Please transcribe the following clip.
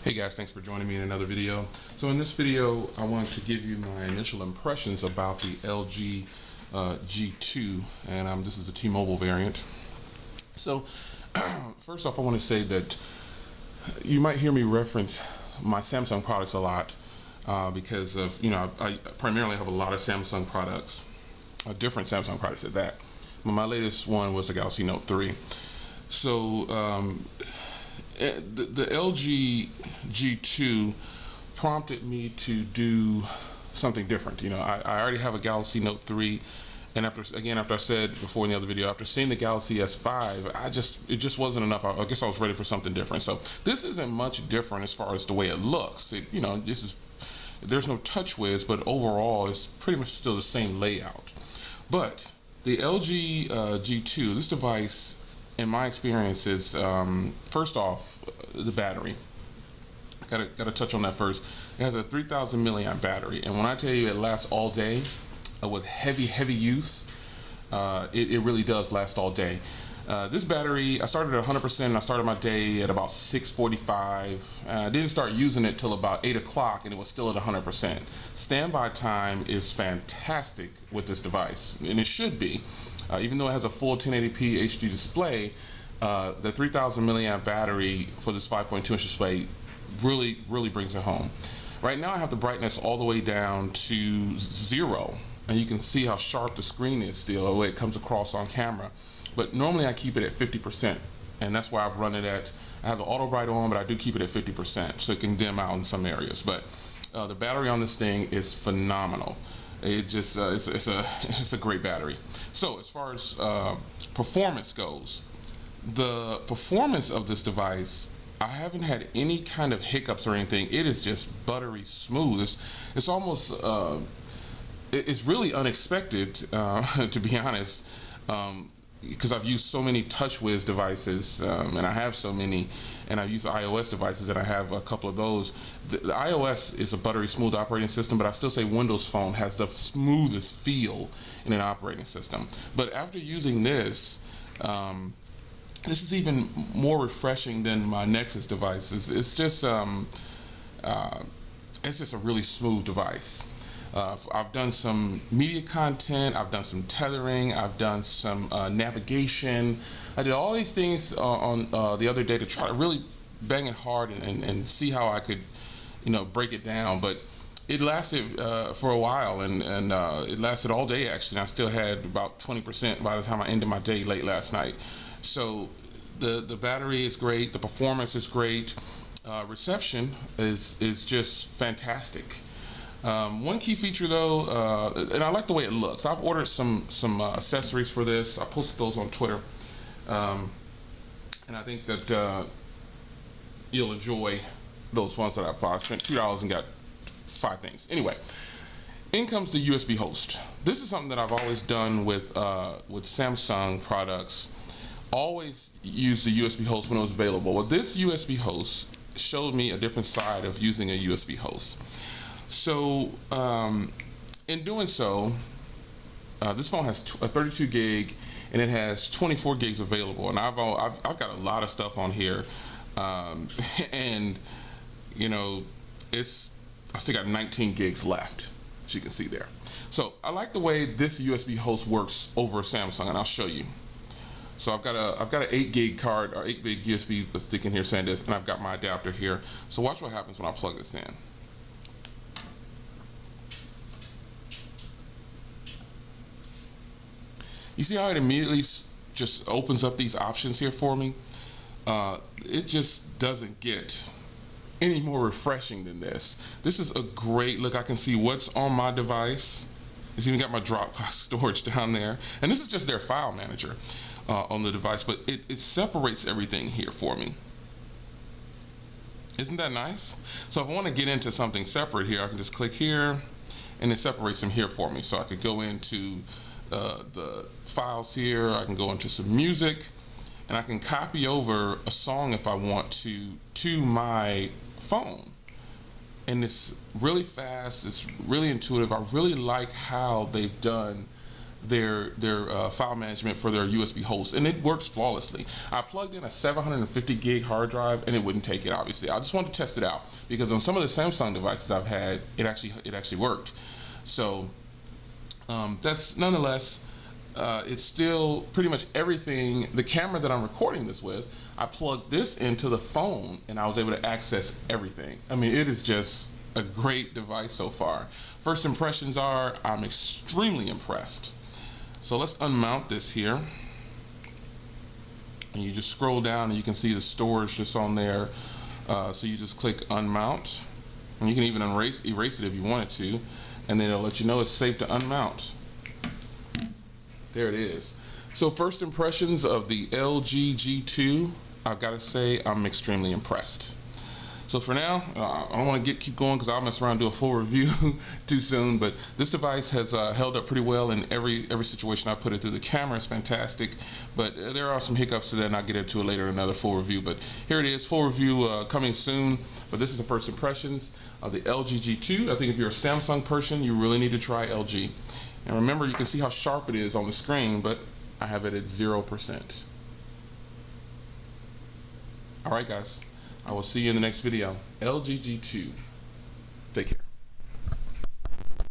Hey guys, thanks for joining me in another video. So in this video, I wanted to give you my initial impressions about the LG G2, and this is a T-Mobile variant. So first off, I want to say that you might hear me reference my Samsung products a lot because of, I primarily have a lot of Samsung products, different Samsung products at that. My latest one was the Galaxy Note 3. So the LG G2 prompted me to do something different. I already have a Galaxy Note 3, and after I said before in the other video, after seeing the Galaxy S5, it just wasn't enough. I guess I was ready for something different. So this isn't much different as far as the way it looks. There's no TouchWiz, but overall it's pretty much still the same layout. But the LG G2, this device, in my experience, is first off the battery. Gotta touch on that first. It has a 3,000 milliamp battery, and when I tell you it lasts all day with heavy use, it really does last all day. This battery, I started at 100%. I started my day at about 6:45. I didn't start using it till about 8 o'clock, and it was still at 100%. Standby time is fantastic with this device, and it should be. Even though it has a full 1080p HD display, the 3,000 milliamp battery for this 5.2-inch display really brings it home. Right now I have the brightness all the way down to 0, and you can see how sharp the screen is still, the way it comes across on camera. But normally I keep it at 50%, and that's why I've run it at, I have the auto bright on, but I do keep it at 50%, so it can dim out in some areas. But the battery on this thing is phenomenal. It just it's a great battery. So as far as performance goes, the performance of this device, I haven't had any kind of hiccups or anything. It is just buttery smooth. It's almost it's really unexpected to be honest, because I've used so many TouchWiz devices, and I have so many, and I've used iOS devices, and I have a couple of those. The iOS is a buttery smooth operating system, but I still say Windows Phone has the smoothest feel in an operating system. But after using this, this is even more refreshing than my Nexus devices. It's just a really smooth device. I've done some media content, I've done some tethering, I've done some navigation. I did all these things on the other day to try to really bang it hard and see how I could, break it down. But it lasted for a while, and it lasted all day actually. And I still had about 20% by the time I ended my day late last night. So the battery is great, the performance is great, reception is just fantastic. One key feature though, and I like the way it looks. I've ordered some accessories for this. I posted those on Twitter, and I think that you'll enjoy those ones that I bought. I spent $2 and got 5 things. Anyway, in comes the USB host. This is something that I've always done with Samsung products. Always use the USB host when it was available. Well, this USB host showed me a different side of using a USB host. So in doing so, this phone has a 32 gig and it has 24 gigs available, and I've got a lot of stuff on here, and I still got 19 gigs left, as you can see there. So I like the way this USB host works over Samsung, and I'll show you. So I've got an 8 gig card, or 8 gig USB stick in here saying this, and I've got my adapter here. So watch what happens when I plug this in. You see how it immediately just opens up these options here for me? It just doesn't get any more refreshing than this. This is a great look. I can see what's on my device. It's even got my Dropbox storage down there. And this is just their file manager on the device, but it separates everything here for me. Isn't that nice? So if I want to get into something separate here, I can just click here, and it separates them here for me. So I could go into the files here, I can go into some music, and I can copy over a song if I want to my phone. And it's really fast, it's really intuitive. I really like how they've done their file management for their USB host, and it works flawlessly. I plugged in a 750 gig hard drive and it wouldn't take it. Obviously, I just wanted to test it out because on some of the Samsung devices I've had, it actually worked. So that's nonetheless, it's still pretty much everything. The camera that I'm recording this with, I plugged this into the phone and I was able to access everything. I mean, it is just a great device so far. First impressions are, I'm extremely impressed. So let's unmount this here. And you just scroll down and you can see the storage just on there. So you just click unmount. And you can even erase it if you wanted to. And then it'll let you know it's safe to unmount. There it is. So first impressions of the LG G2, I've got to say I'm extremely impressed. So for now, I don't want to keep going because I'll mess around and do a full review too soon, but this device has held up pretty well in every situation I put it through. The camera is fantastic, but there are some hiccups to that, and I'll get into it later in another full review. But here it is, full review coming soon, but this is the first impressions of the LG G2. I think if you're a Samsung person, you really need to try LG. And remember, you can see how sharp it is on the screen, but I have it at 0%. All right, guys. I will see you in the next video. LG G2. Take care.